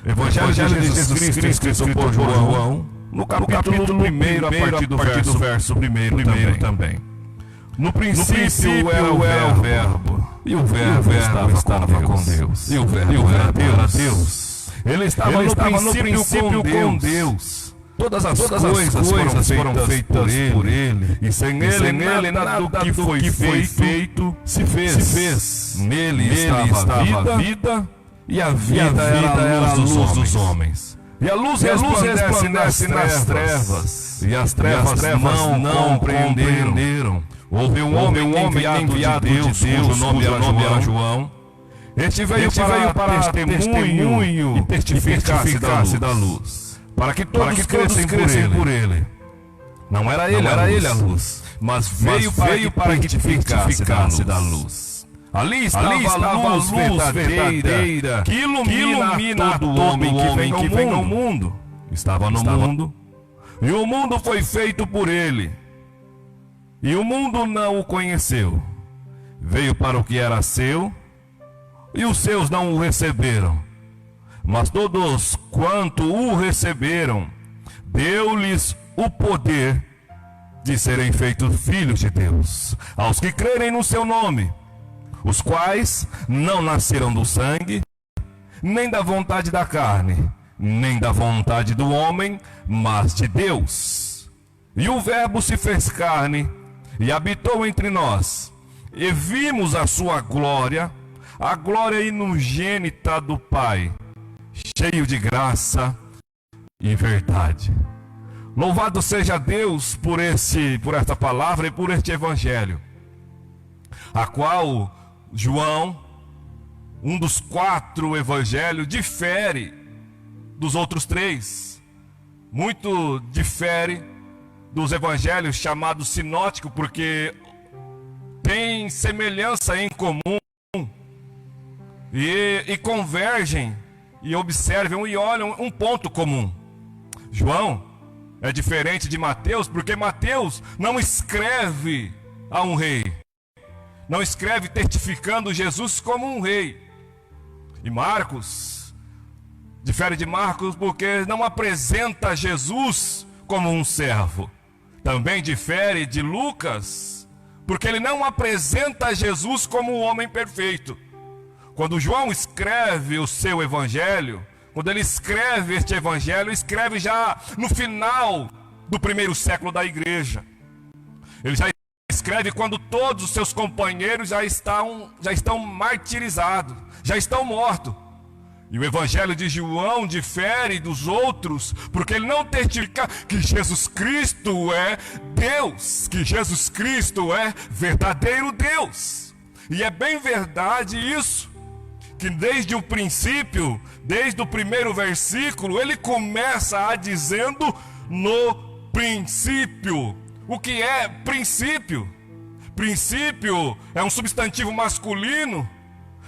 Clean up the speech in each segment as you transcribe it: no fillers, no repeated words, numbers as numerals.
Evangelho de Jesus Cristo, escrito por João, no capítulo 1, a partir do verso 1 também. No princípio era o Verbo, e o Verbo estava com Deus, e o Verbo era Deus. Ele estava no princípio com Deus. Todas as coisas foram feitas por Ele, e sem Ele nada do que foi feito se fez. Nele estava a vida, e a vida era a luz dos homens. E a luz resplandece nas trevas, e as trevas não compreenderam. Houve um homem enviado de Deus, cujo nome era João. Este veio para testemunho e testificasse da luz, para que todos crescem por ele. Não era ele a luz, mas veio para que testificasse da luz. Ali estava a luz verdadeira, que ilumina todo homem que vem ao mundo. Estava no mundo, e o mundo foi feito por ele, e o mundo não o conheceu. Veio para o que era seu, e os seus não o receberam. Mas todos quanto o receberam, deu-lhes o poder de serem feitos filhos de Deus, aos que crerem no seu nome, os quais não nasceram do sangue, nem da vontade da carne, nem da vontade do homem, mas de Deus. E o Verbo se fez carne e habitou entre nós, e vimos a sua glória, a glória unigênita do Pai, cheio de graça e verdade. Louvado seja Deus por esta palavra e por este evangelho, a qual João, um dos 4 evangelhos, difere dos outros 3. Muito difere dos evangelhos chamados sinóticos, porque tem semelhança em comum e convergem e observam e olham um ponto comum. João é diferente de Mateus, porque Mateus não escreve a um rei, não escreve testificando Jesus como um rei. E Marcos difere de Marcos porque não apresenta Jesus como um servo. Também difere de Lucas porque ele não apresenta Jesus como um homem perfeito. Quando João escreve o seu evangelho, quando ele escreve este evangelho, escreve já no final do 1º século da igreja. Ele já escreve quando todos os seus companheiros já estão martirizados, já estão mortos. E o evangelho de João difere dos outros, porque ele não testifica que Jesus Cristo é Deus, que Jesus Cristo é verdadeiro Deus. E é bem verdade isso, que desde o princípio, desde o 1º versículo, ele começa dizendo no princípio. O que é princípio? Princípio é um substantivo masculino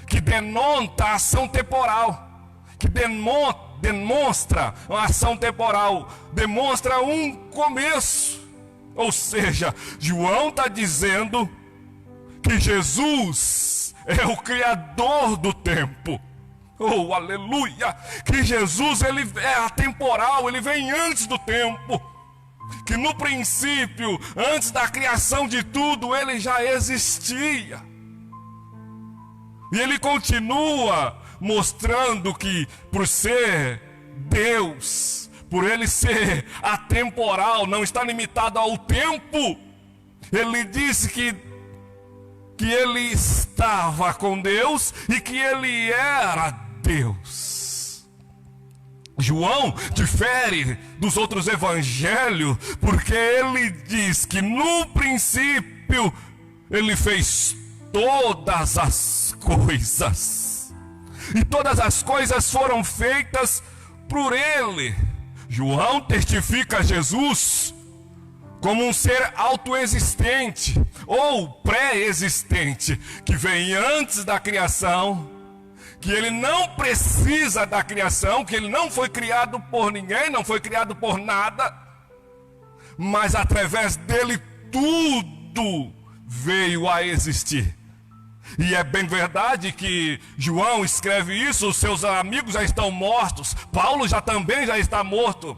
que denota a ação temporal, que demonstra uma ação temporal, demonstra um começo. Ou seja, João está dizendo que Jesus é o Criador do tempo. Oh, aleluia! Que Jesus, ele é atemporal, ele vem antes do tempo. Que no princípio, antes da criação de tudo, ele já existia. E ele continua mostrando que, por ser Deus, por ele ser atemporal, não está limitado ao tempo, ele disse que ele estava com Deus e que ele era Deus. João difere dos outros evangelhos, porque ele diz que no princípio ele fez todas as coisas, e todas as coisas foram feitas por ele. João testifica Jesus como um ser autoexistente ou pré-existente, que vem antes da criação, que ele não precisa da criação, que ele não foi criado por ninguém, não foi criado por nada, mas através dele tudo veio a existir. E é bem verdade que João escreve isso, os seus amigos já estão mortos, Paulo também já está morto.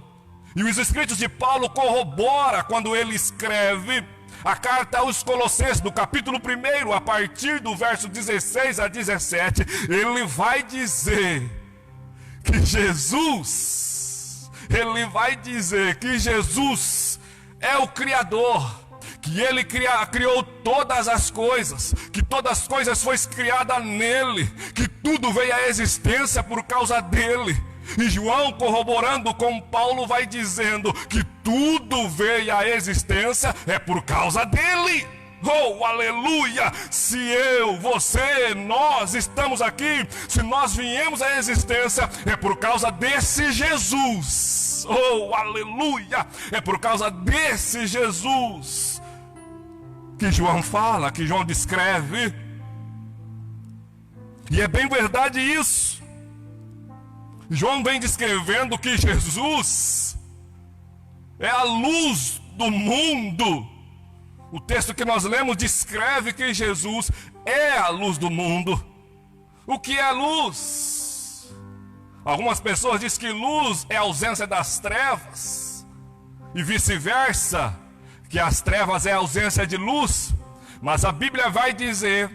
E os escritos de Paulo corroboram quando ele escreve a carta aos Colossenses, no capítulo 1, a partir do verso 16 a 17, ele vai dizer que Jesus é o Criador, que ele criou todas as coisas, que todas as coisas foram criadas nele, que tudo veio à existência por causa dele. E João, corroborando com Paulo, vai dizendo que tudo veio à existência é por causa dele. Oh, aleluia! Se eu, você, nós estamos aqui, se nós viemos à existência, é por causa desse Jesus. Oh, aleluia! É por causa desse Jesus que João fala, que João descreve. E é bem verdade isso. João vem descrevendo que Jesus é a luz do mundo. O texto que nós lemos descreve que Jesus é a luz do mundo. O que é luz? Algumas pessoas dizem que luz é a ausência das trevas, e vice-versa, que as trevas é a ausência de luz. Mas a Bíblia vai dizer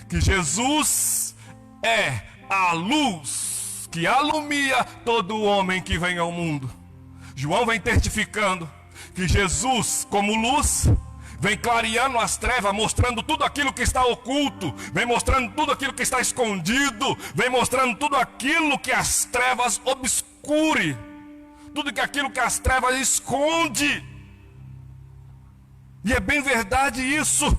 que Jesus é a luz que alumia todo homem que vem ao mundo. João vem testificando que Jesus, como luz, vem clareando as trevas, mostrando tudo aquilo que está oculto, vem mostrando tudo aquilo que está escondido, vem mostrando tudo aquilo que as trevas obscure, tudo aquilo que as trevas esconde. E é bem verdade isso.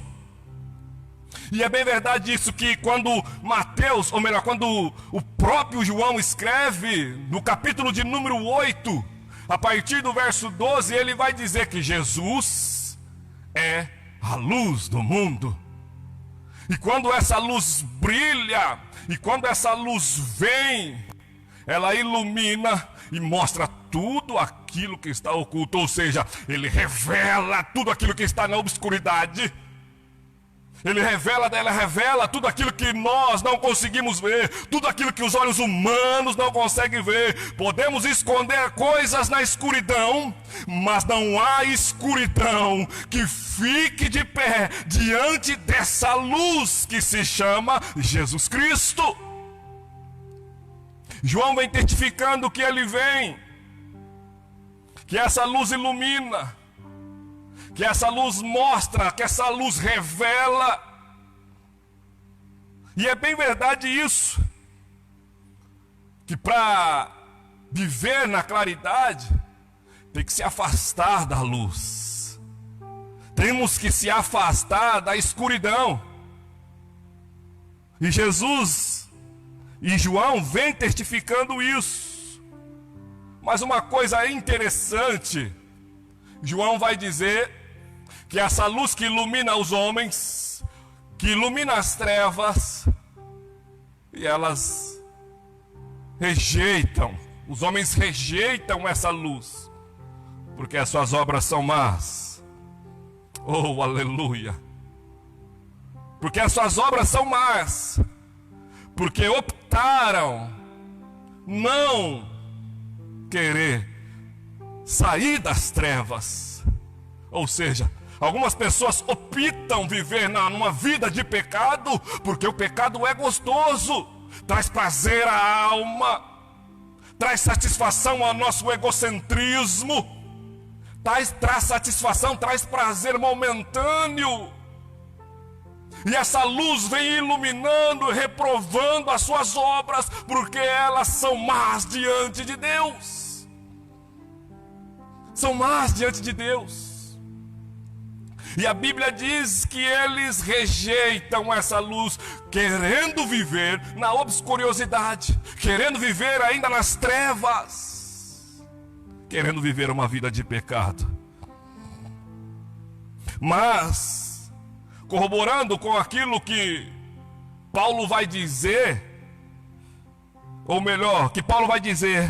E é bem verdade isso, que quando Mateus, ou melhor, quando o próprio João escreve, no capítulo de número 8, a partir do verso 12, ele vai dizer que Jesus é a luz do mundo. E quando essa luz brilha, e quando essa luz vem, ela ilumina e mostra tudo aquilo que está oculto, ou seja, ele revela tudo aquilo que está na obscuridade. Ela revela tudo aquilo que nós não conseguimos ver, tudo aquilo que os olhos humanos não conseguem ver. Podemos esconder coisas na escuridão, mas não há escuridão que fique de pé diante dessa luz que se chama Jesus Cristo. João vem testificando que ele vem, que essa luz ilumina, que essa luz mostra, que essa luz revela. E é bem verdade isso, que para viver na claridade tem que se afastar da luz, temos que se afastar da escuridão. E Jesus e João vem testificando isso. Mas uma coisa interessante, João vai dizer que essa luz que ilumina os homens, que ilumina as trevas, e elas rejeitam, os homens rejeitam essa luz, porque as suas obras são más. Oh, aleluia! Porque as suas obras são más, porque optaram não querer sair das trevas. Ou seja, algumas pessoas optam viver numa vida de pecado, porque o pecado é gostoso, traz prazer à alma, traz satisfação ao nosso egocentrismo, traz satisfação, traz prazer momentâneo. E essa luz vem iluminando, reprovando as suas obras, porque elas são más diante de Deus. São más diante de Deus. E a Bíblia diz que eles rejeitam essa luz, querendo viver na obscuridade, querendo viver ainda nas trevas, querendo viver uma vida de pecado. Mas, corroborando com aquilo que Paulo vai dizer, ou melhor, que Paulo vai dizer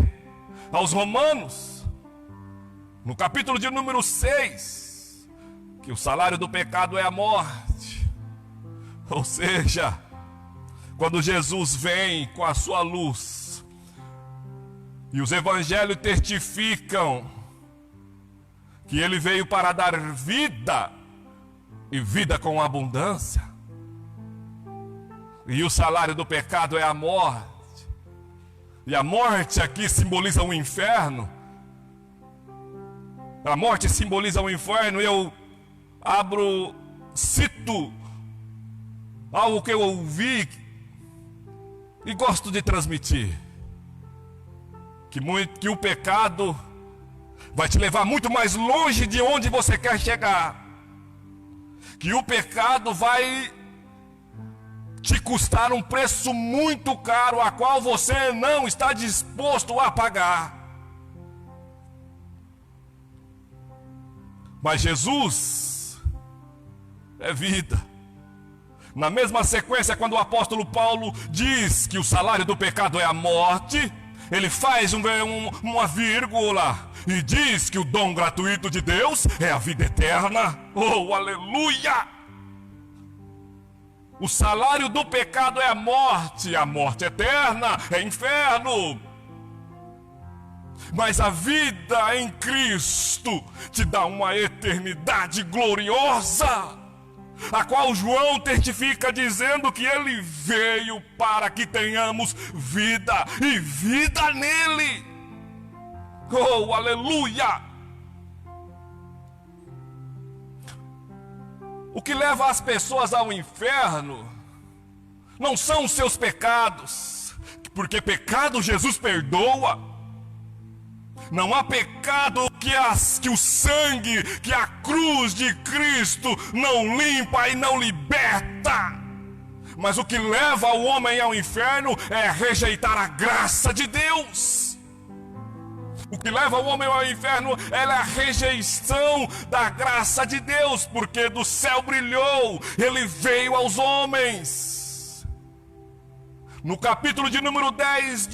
aos Romanos, no capítulo de número 6, que o salário do pecado é a morte. Ou seja, quando Jesus vem com a sua luz, e os evangelhos testificam que ele veio para dar vida, e vida com abundância, e o salário do pecado é a morte, e a morte aqui simboliza o inferno. A morte simboliza o inferno. Eu cito algo que eu ouvi e gosto de transmitir, que o pecado vai te levar muito mais longe de onde você quer chegar, que o pecado vai te custar um preço muito caro, a qual você não está disposto a pagar. Mas Jesus é vida. Na mesma sequência, quando o apóstolo Paulo diz que o salário do pecado é a morte, ele faz uma vírgula e diz que o dom gratuito de Deus é a vida eterna. Oh, aleluia! O salário do pecado é a morte eterna é inferno. Mas a vida em Cristo te dá uma eternidade gloriosa, a qual João testifica dizendo que ele veio para que tenhamos vida e vida nele. Oh, aleluia! O que leva as pessoas ao inferno não são os seus pecados, porque pecado Jesus perdoa. Não há pecado que o sangue, que a cruz de Cristo não limpa e não liberta. Mas o que leva o homem ao inferno é rejeitar a graça de Deus. O que leva o homem ao inferno é a rejeição da graça de Deus, porque do céu brilhou, ele veio aos homens. No capítulo de número 10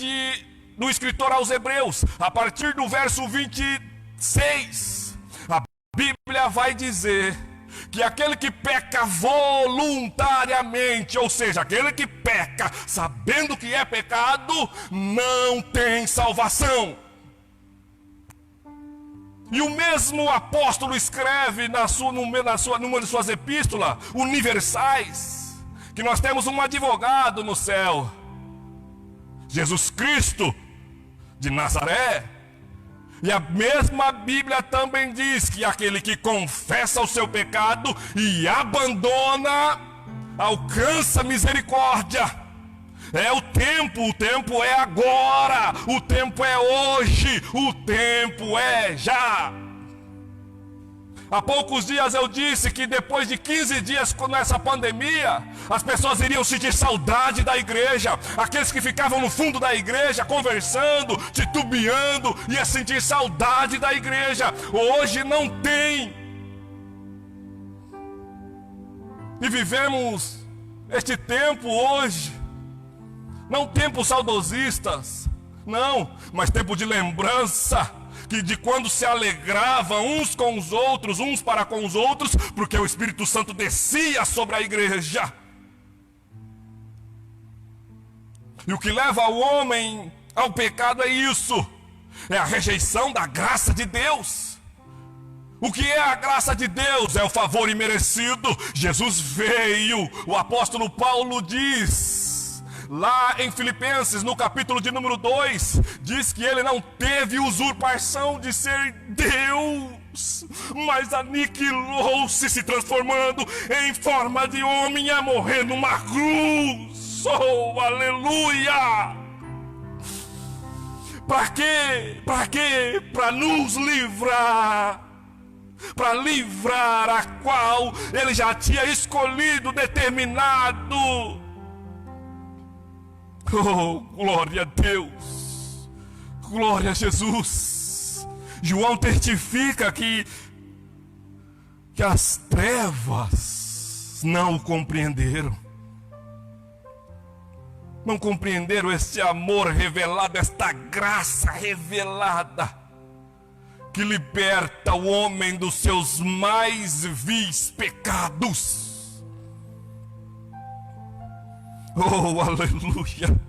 do escritor aos Hebreus, a partir do verso 26, a Bíblia vai dizer que aquele que peca voluntariamente, ou seja, aquele que peca sabendo que é pecado, não tem salvação. E o mesmo apóstolo escreve numa de suas epístolas universais, que nós temos um advogado no céu, Jesus Cristo de Nazaré. E a mesma Bíblia também diz que aquele que confessa o seu pecado e abandona, alcança misericórdia. É o tempo é agora, o tempo é hoje, o tempo é já. Há poucos dias eu disse que depois de 15 dias nessa pandemia, as pessoas iriam sentir saudade da igreja. Aqueles que ficavam no fundo da igreja, conversando, titubeando, iam sentir saudade da igreja. Hoje não tem. E vivemos este tempo hoje, não tempos saudosistas, não, mas tempo de lembrança, que de quando se alegravam uns com os outros, uns para com os outros, porque o Espírito Santo descia sobre a igreja. E o que leva o homem ao pecado é isso, é a rejeição da graça de Deus. O que é a graça de Deus? É o favor imerecido. Jesus veio, o apóstolo Paulo diz lá em Filipenses, no capítulo de número 2, diz que ele não teve usurpação de ser Deus, mas aniquilou-se, se transformando em forma de homem a morrer numa cruz. Oh, aleluia! Para quê? Para quê? Para nos livrar. Para livrar a qual ele já tinha escolhido, determinado. Oh, glória a Deus, glória a Jesus. João testifica que as trevas não o compreenderam. Não compreenderam este amor revelado, esta graça revelada, que liberta o homem dos seus mais vis pecados. Oh, aleluia!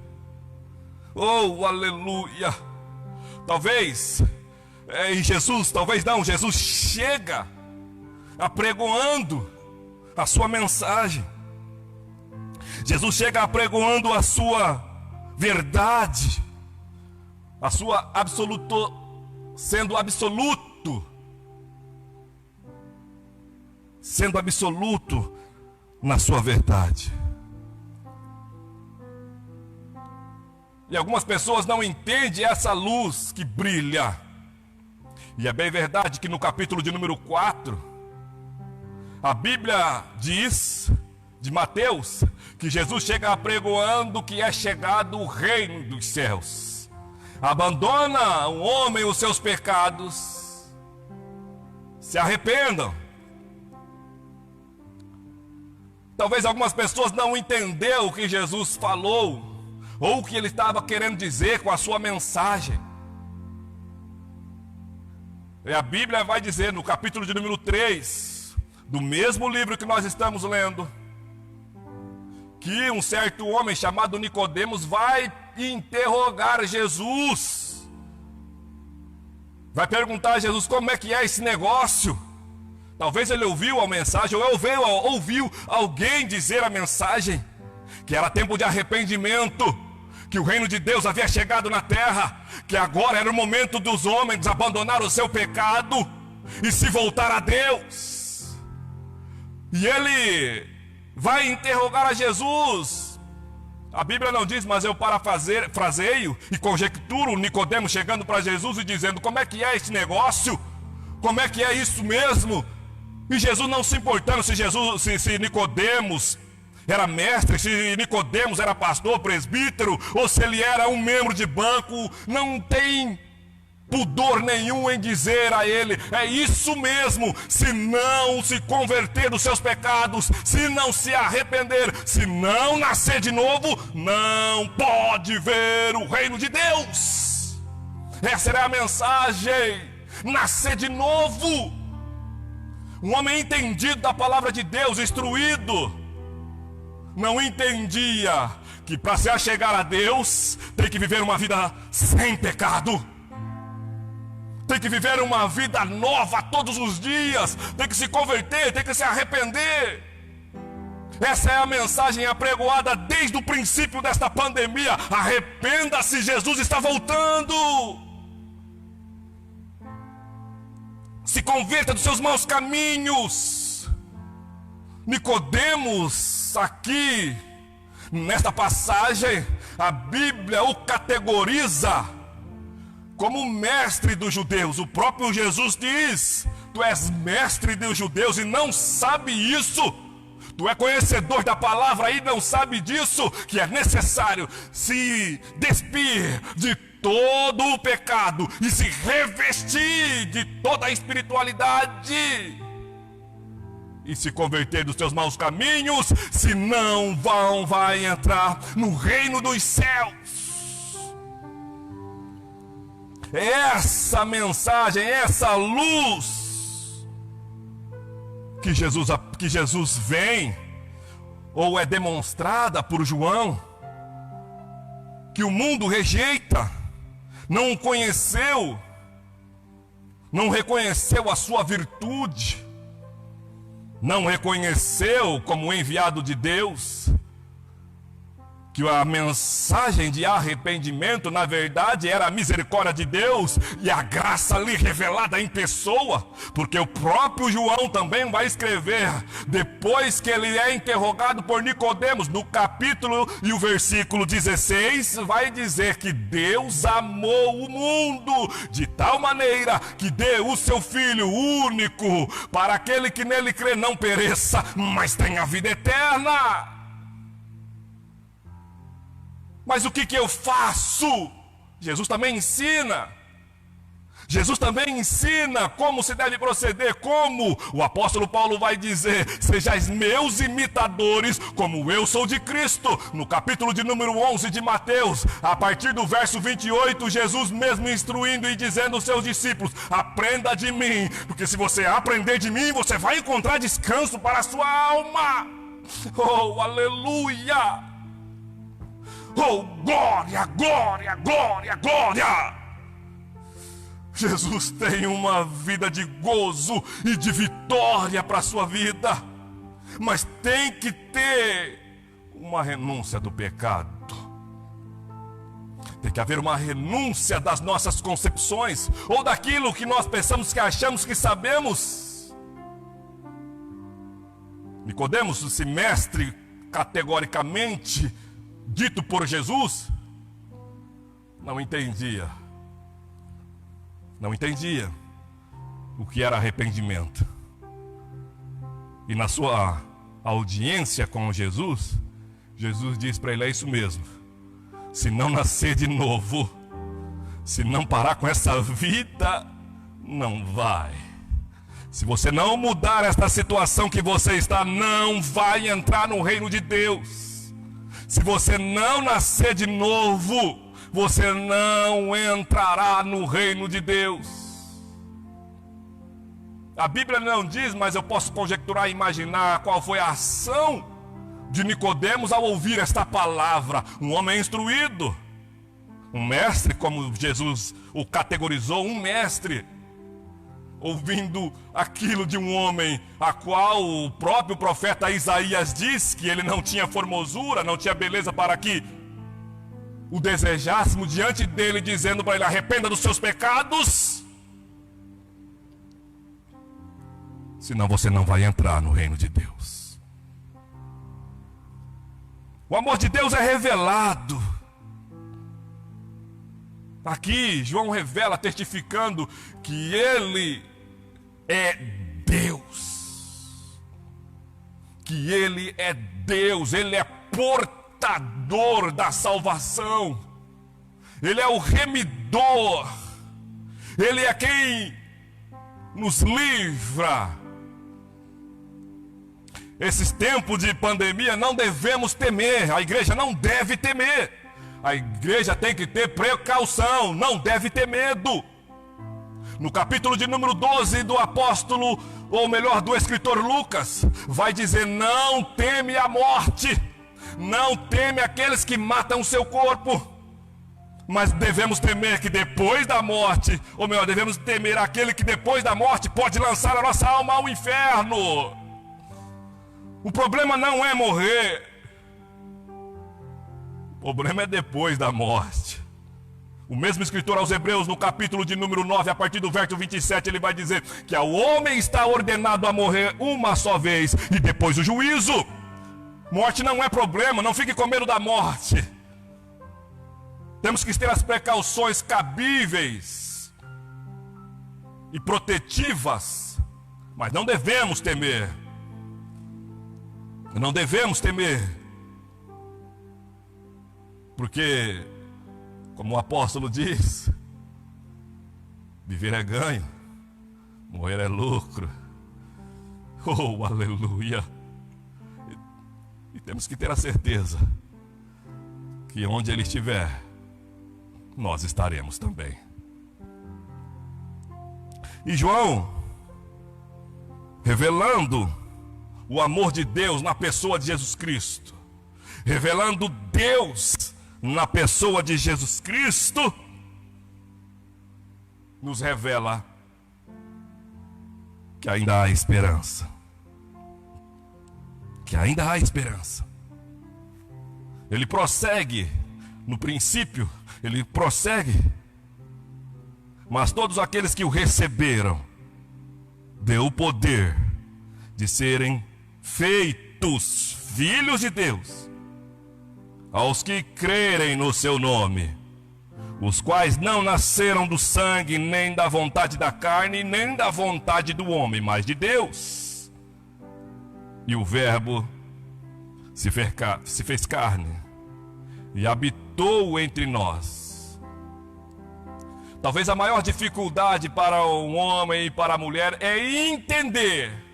Oh, aleluia! Talvez, em Jesus, talvez não, Jesus chega apregoando a sua mensagem. Jesus chega apregoando a sua verdade, a sua sendo absoluto na sua verdade. E algumas pessoas não entendem essa luz que brilha. E é bem verdade que no capítulo de número 4, a Bíblia diz, de Mateus, que Jesus chega apregoando que é chegado o reino dos céus. Abandona o homem os seus pecados, se arrependam. Talvez algumas pessoas não entenderam o que Jesus falou, ou o que ele estava querendo dizer com a sua mensagem. E a Bíblia vai dizer no capítulo de número 3, do mesmo livro que nós estamos lendo, que um certo homem chamado Nicodemos vai interrogar Jesus. Vai perguntar a Jesus como é que é esse negócio. Talvez ele ouviu a mensagem, ou ouviu alguém dizer a mensagem, que era tempo de arrependimento, que o reino de Deus havia chegado na terra, que agora era o momento dos homens abandonar o seu pecado e se voltar a Deus. E ele vai interrogar a Jesus. A Bíblia não diz, mas eu parafraseio e conjecturo Nicodemos chegando para Jesus e dizendo: como é que é esse negócio? Como é que é isso mesmo? E Jesus não se importando se Nicodemos era mestre, se Nicodemos era pastor, presbítero, ou se ele era um membro de banco, não tem pudor nenhum em dizer a ele: é isso mesmo. Se não se converter dos seus pecados, se não se arrepender, se não nascer de novo, não pode ver o reino de Deus. Essa era a mensagem: nascer de novo. Um homem entendido da palavra de Deus, instruído, não entendia que para se achegar a Deus tem que viver uma vida sem pecado, tem que viver uma vida nova todos os dias, tem que se converter, tem que se arrepender. Essa é a mensagem apregoada desde o princípio desta pandemia: arrependa-se, Jesus está voltando. Se converta dos seus maus caminhos. Nicodemos, aqui, nesta passagem, a Bíblia o categoriza como mestre dos judeus. O próprio Jesus diz: tu és mestre dos judeus e não sabe isso. Tu é conhecedor da palavra e não sabe disso, que é necessário se despir de todo o pecado e se revestir de toda a espiritualidade e se converter dos seus maus caminhos, senão vai entrar no reino dos céus. Essa mensagem, essa luz que Jesus vem, ou é demonstrada por João, que o mundo rejeita, não conheceu, não reconheceu a sua virtude, não reconheceu como enviado de Deus, que a mensagem de arrependimento, na verdade, era a misericórdia de Deus e a graça ali revelada em pessoa, porque o próprio João também vai escrever, depois que ele é interrogado por Nicodemos, no capítulo e o versículo 16, vai dizer que Deus amou o mundo de tal maneira que deu o seu Filho único, para aquele que nele crê não pereça, mas tenha vida eterna. Mas o que eu faço? Jesus também ensina. Jesus também ensina como se deve proceder, como o apóstolo Paulo vai dizer: sejais meus imitadores, como eu sou de Cristo. No capítulo de número 11 de Mateus, a partir do verso 28, Jesus mesmo instruindo e dizendo aos seus discípulos: aprenda de mim, porque se você aprender de mim, você vai encontrar descanso para a sua alma. Oh, aleluia! Oh, glória, glória, glória, glória! Jesus tem uma vida de gozo e de vitória para a sua vida, mas tem que ter uma renúncia do pecado. Tem que haver uma renúncia das nossas concepções, ou daquilo que nós pensamos, que achamos que sabemos. Nicodemos, esse mestre categoricamente dito por Jesus, não entendia o que era arrependimento. E na sua audiência com Jesus, Jesus diz para ele: é isso mesmo, se não nascer de novo, se não parar com essa vida, não vai. Se você não mudar esta situação que você está, não vai entrar no reino de Deus. Se você não nascer de novo, você não entrará no reino de Deus. A Bíblia não diz, mas eu posso conjecturar e imaginar qual foi a ação de Nicodemos ao ouvir esta palavra. Um homem instruído, um mestre, como Jesus o categorizou, um mestre, ouvindo aquilo de um homem a qual o próprio profeta Isaías diz que ele não tinha formosura, não tinha beleza para que o desejássemos diante dele, dizendo para ele: arrependa dos seus pecados, senão você não vai entrar no reino de Deus. O amor de Deus é revelado. Aqui João revela, testificando que Ele é Deus. Que Ele é Deus, Ele é portador da salvação. Ele é o remidor. Ele é quem nos livra. Esses tempos de pandemia não devemos temer, a igreja não deve temer. A igreja tem que ter precaução, não deve ter medo. No capítulo de número 12 do apóstolo, ou melhor, do escritor Lucas, vai dizer: não teme a morte, não teme aqueles que matam o seu corpo, mas devemos temer que depois da morte, ou melhor, devemos temer aquele que depois da morte pode lançar a nossa alma ao inferno. O problema não é morrer, o problema é depois da morte. O mesmo escritor aos Hebreus, no capítulo de número 9, a partir do verso 27, ele vai dizer que ao homem está ordenado a morrer uma só vez, e depois o juízo. Morte não é problema, não fique com medo da morte. Temos que ter as precauções cabíveis e protetivas, mas não devemos temer. Não devemos temer, porque, como o apóstolo diz, viver é ganho, morrer é lucro. Oh, aleluia! E temos que ter a certeza que onde Ele estiver, nós estaremos também. E João, revelando o amor de Deus na pessoa de Jesus Cristo, revelando Deus na pessoa de Jesus Cristo, nos revela que ainda há esperança. Que ainda há esperança. Ele prossegue, no princípio, ele prossegue: mas todos aqueles que o receberam, deu o poder de serem feitos filhos de Deus, aos que crerem no seu nome, os quais não nasceram do sangue, nem da vontade da carne, nem da vontade do homem, mas de Deus. E o Verbo se fez carne e habitou entre nós. Talvez a maior dificuldade para o homem e para a mulher é entender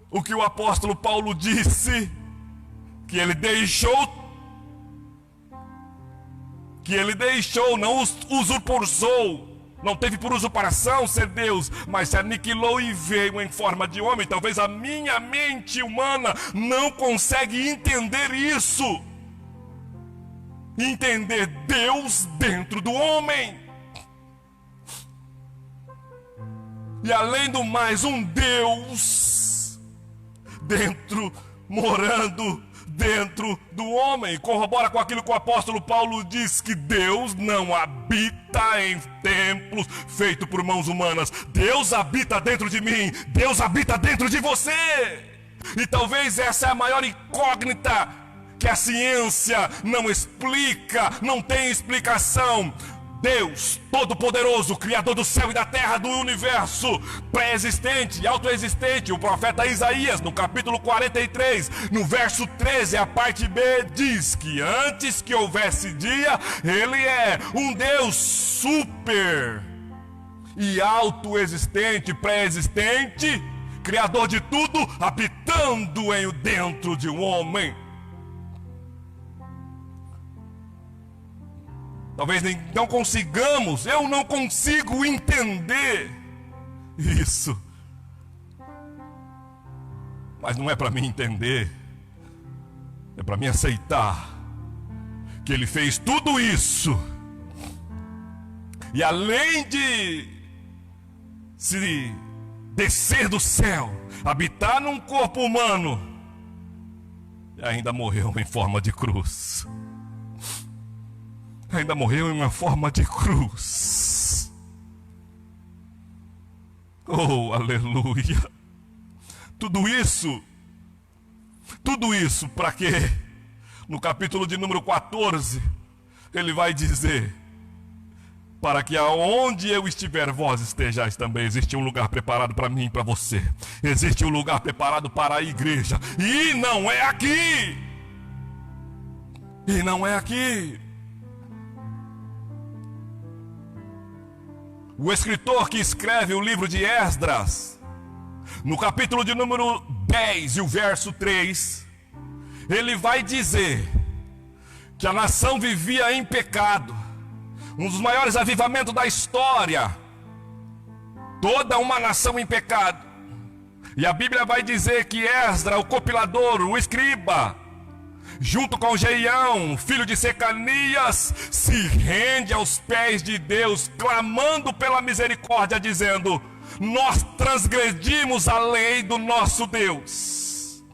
o que o apóstolo Paulo disse, que ele deixou, não usurpou Não teve por usurpação ser Deus, mas se aniquilou e veio em forma de homem. Talvez a minha mente humana não consegue entender isso. Entender Deus dentro do homem. E além do mais, um Deus morando dentro do homem. Corrobora com aquilo que o apóstolo Paulo diz, que Deus não habita em templos feitos por mãos humanas. Deus habita dentro de mim, Deus habita dentro de você. E talvez essa é a maior incógnita que a ciência não explica, não tem explicação. Deus Todo-Poderoso, Criador do céu e da terra, do universo, pré-existente e autoexistente. O profeta Isaías, no capítulo 43, no verso 13, a parte B, diz que antes que houvesse dia, Ele é um Deus super e autoexistente, pré-existente, Criador de tudo, habitando dentro de um homem. Talvez não consigamos, eu não consigo entender isso. Mas não é para mim entender, é para mim aceitar que Ele fez tudo isso. E além de se descer do céu, habitar num corpo humano, ainda morreu em forma de cruz. Ainda morreu em uma forma de cruz. Oh, aleluia. Tudo isso para quê? No capítulo de número 14, ele vai dizer: para que aonde eu estiver, vós estejais também. Existe um lugar preparado para mim e para você. Existe um lugar preparado para a igreja. E não é aqui. E não é aqui. O escritor que escreve o livro de Esdras, no capítulo de número 10 e o verso 3, ele vai dizer que a nação vivia em pecado, um dos maiores avivamentos da história, toda uma nação em pecado. E a Bíblia vai dizer que Esdras, o compilador, o escriba, junto com Jeião, filho de Secanias, se rende aos pés de Deus, clamando pela misericórdia, dizendo: nós transgredimos a lei do nosso Deus.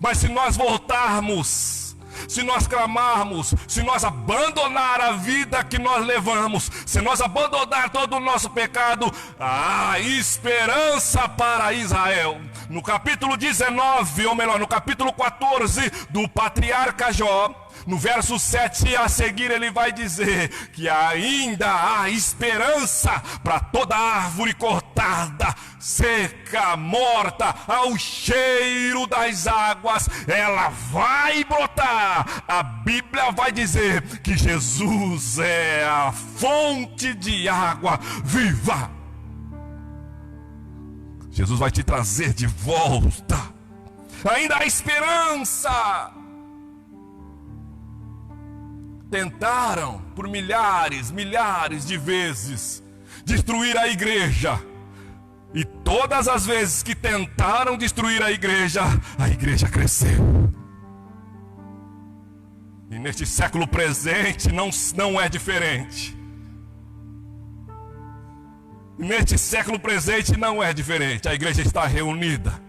Mas se nós voltarmos, se nós clamarmos, se nós abandonar a vida que nós levamos, se nós abandonar todo o nosso pecado, há esperança para Israel. No capítulo 19, ou melhor, no capítulo 14 do patriarca Jó, no verso 7 a seguir, ele vai dizer que ainda há esperança para toda árvore cortada, seca, morta, ao cheiro das águas, ela vai brotar. A Bíblia vai dizer que Jesus é a fonte de água viva. Jesus vai te trazer de volta. Ainda há esperança. Tentaram por milhares de vezes destruir a igreja. E todas as vezes que tentaram destruir a igreja cresceu. E neste século presente não é diferente. Neste século presente não é diferente. A igreja está reunida.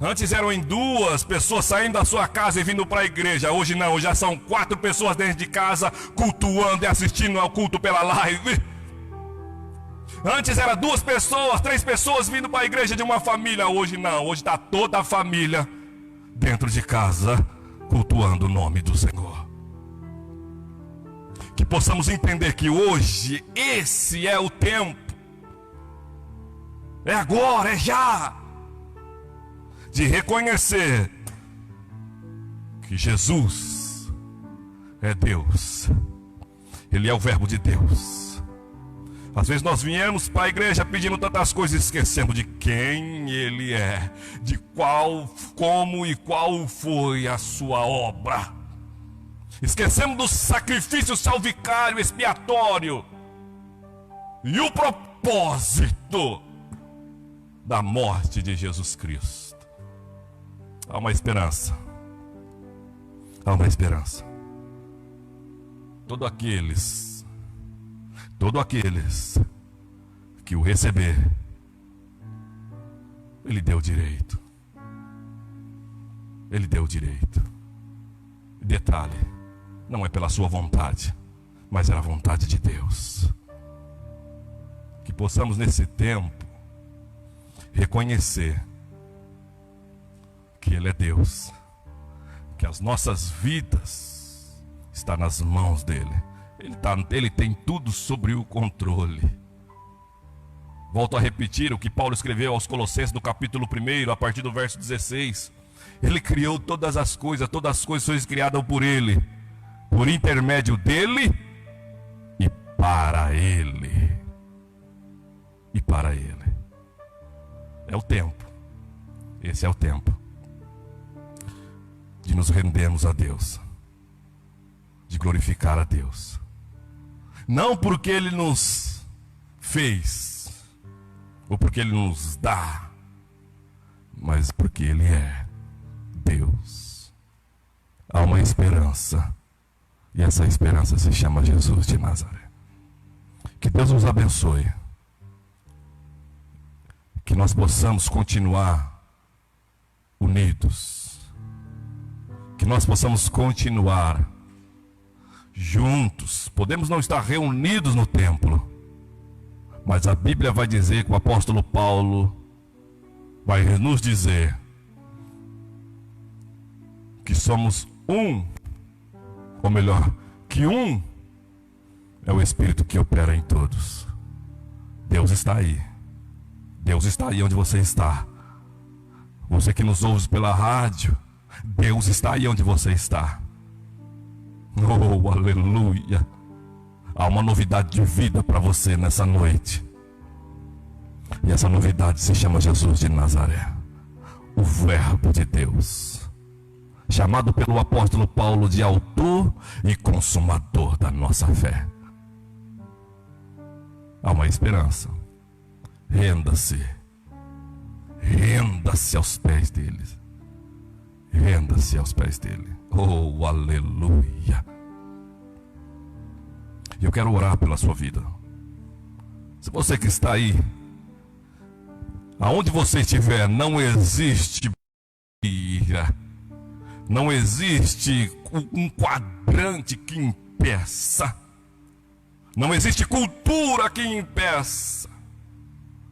Antes eram em 2 pessoas saindo da sua casa e vindo para a igreja. Hoje não, já são 4 pessoas dentro de casa cultuando e assistindo ao culto pela live. Antes era 2 pessoas, 3 pessoas vindo para a igreja de uma família. Hoje não, hoje está toda a família dentro de casa cultuando o nome do Senhor. Que possamos entender que hoje esse é o tempo. É agora, é já, de reconhecer que Jesus é Deus. Ele é o verbo de Deus. Às vezes nós viemos para a igreja pedindo tantas coisas e esquecemos de quem Ele é, de como e qual foi a sua obra. Esquecemos do sacrifício salvicário, expiatório. e o propósito da morte de Jesus Cristo. Há uma esperança. Há uma esperança. Todos aqueles que o receber, Ele deu direito. Ele deu direito. Detalhe, não é pela sua vontade, mas é a vontade de Deus. Que possamos nesse tempo reconhecer que Ele é Deus, que as nossas vidas estão nas mãos dEle. Ele tem tudo sobre o controle. Volto a repetir o que Paulo escreveu aos Colossenses no capítulo 1, a partir do verso 16. Ele criou todas as coisas foram criadas por Ele, por intermédio dEle e para Ele. E para Ele. É o tempo. Esse é o tempo de nos rendermos a Deus, de glorificar a Deus. Não porque Ele nos fez, ou porque Ele nos dá, mas porque Ele é Deus. Há uma esperança, e essa esperança se chama Jesus de Nazaré. Que Deus nos abençoe, que nós possamos continuar unidos, que nós possamos continuar juntos. Podemos não estar reunidos no templo, mas a Bíblia vai dizer que o apóstolo Paulo vai nos dizer que somos um, ou melhor, que um é o Espírito que opera em todos. Deus está aí. Deus está aí onde você está. Você que nos ouve pela rádio, Deus está aí onde você está. Oh, aleluia. Há uma novidade de vida para você nessa noite. E essa novidade se chama Jesus de Nazaré, o Verbo de Deus, chamado pelo apóstolo Paulo de autor e consumador da nossa fé. Há uma esperança. Renda-se. Renda-se aos pés dele. Renda-se aos pés dele. Oh, aleluia. Eu quero orar pela sua vida. Se você que está aí, aonde você estiver, não existe ira, não existe um quadrante que impeça, não existe cultura que impeça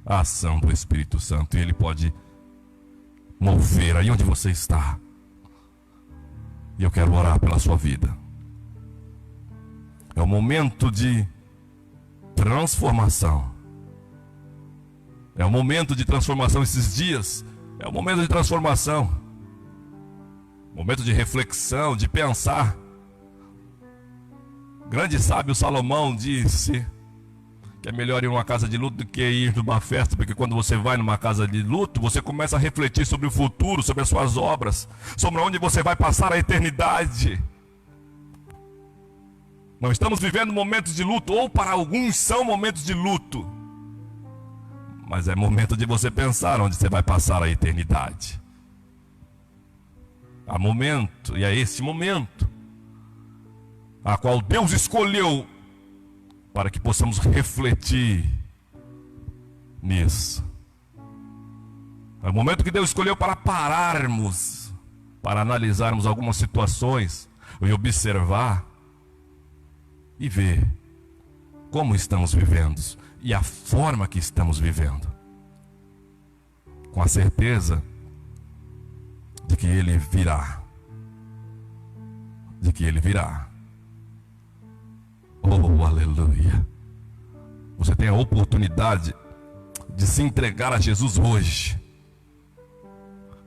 a ação do Espírito Santo. E Ele pode mover aí onde você está. E eu quero orar pela sua vida. É um momento de transformação. É um momento de transformação esses dias. É um momento de transformação. Momento de reflexão, de pensar. O grande sábio Salomão disse que é melhor ir numa casa de luto do que ir numa festa, porque quando você vai numa casa de luto, você começa a refletir sobre o futuro, sobre as suas obras, sobre onde você vai passar a eternidade. Não estamos vivendo momentos de luto, ou para alguns são momentos de luto, mas é momento de você pensar onde você vai passar a eternidade. Há momento, e é esse momento a qual Deus escolheu para que possamos refletir nisso. É o momento que Deus escolheu para pararmos, para analisarmos algumas situações e observar e ver como estamos vivendo e a forma que estamos vivendo, com a certeza de que Ele virá, de que Ele virá. Oh, aleluia. Você tem a oportunidade de se entregar a Jesus hoje.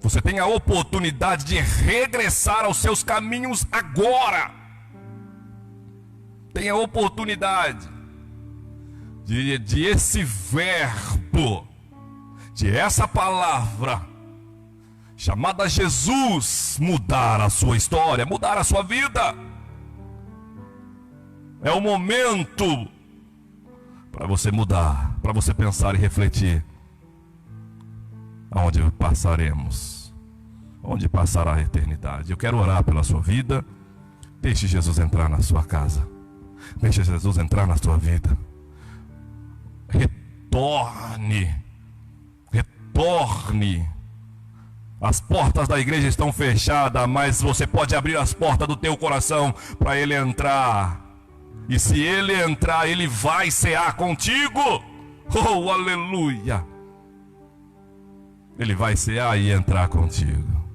Você tem a oportunidade de regressar aos seus caminhos agora. Tem a oportunidade de esse verbo, de essa palavra chamada Jesus mudar a sua história, mudar a sua vida. É o momento para você mudar, para você pensar e refletir. Aonde passaremos? Onde passará a eternidade? Eu quero orar pela sua vida. Deixe Jesus entrar na sua casa. Deixe Jesus entrar na sua vida. Retorne. Retorne. As portas da igreja estão fechadas, mas você pode abrir as portas do teu coração para Ele entrar. E se Ele entrar, Ele vai cear contigo. Oh, aleluia! Ele vai cear e entrar contigo.